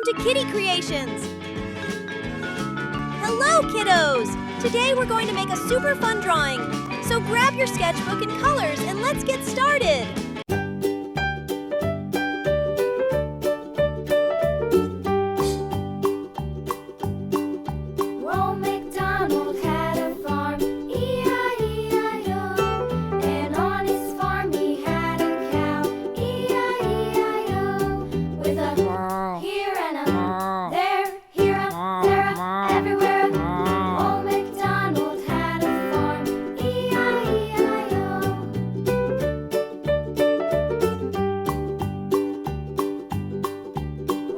Welcome to Kitty Creations! Hello, kiddos! Today we're going to make a super fun drawing. So grab your sketchbook and colors and let's get started! Old MacDonald had a farm, E-I-E-I-O. And on his farm he had a cow, E-I-E-I-O. With a here and a there, here a there a everywhere. Old MacDonald had a farm, E-I-E-I-O.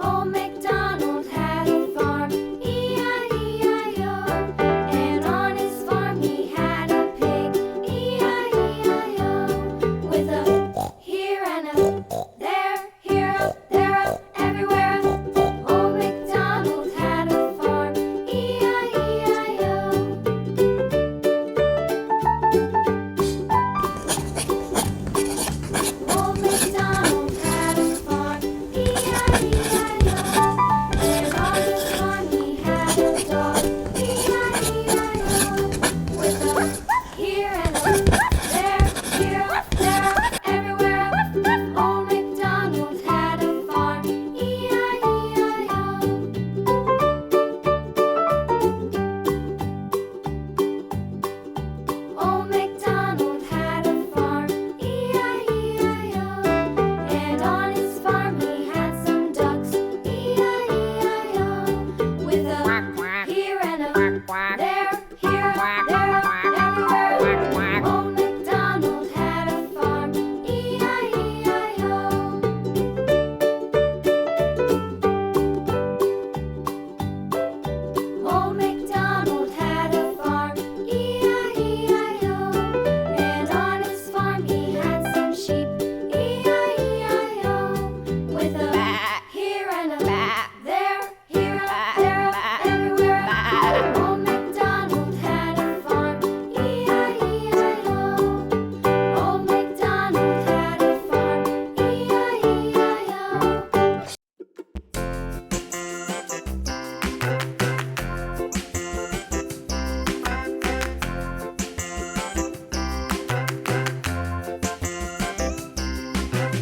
Old MacDonald had a farm, E-I-E-I-O. And on his farm he had a pig, E-I-E-I-O. With a here and a there, here a there a everywhere. Old MacDonald had a farm, E-I-E-I-O. Old MacDonald had a farm, E-I-E-I-O. And on his farm he had a dog, E-I-E-I-O. With a here and a there, here, there, everywhere. Old MacDonald had a farm, E-I-E-I-O. Old MacDonald had a farm, E-I-E-I-O. And on his farm he had some ducks, E-I-E-I-O. With a here and a there, here, there, everywhere. Old MacDonald had a farm, E-I-E-I-O. Old MacDonald had a farm, E-I-E-I-O. And on his farm he had some sheep, E-I-E-I-O. With a here and a there, here, there, everywhere. Old MacDonald had a farm, E-I-E-I-O. Old MacDonald had a farm, E-I-E-I-O.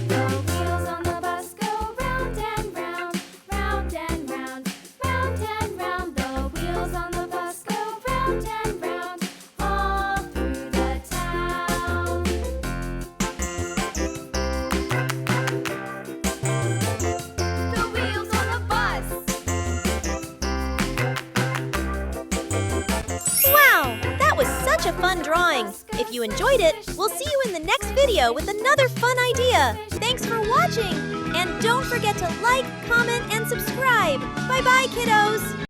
The wheels on the bus go round and round, round and round, round and round. The wheels on the bus go round and round, all through the town. The wheels on the bus. Wow! That was such a fun drawing! If you enjoyed it, we'll see you in the next video with another fun idea! Thanks for watching! And don't forget to like, comment, and subscribe! Bye-bye, kiddos!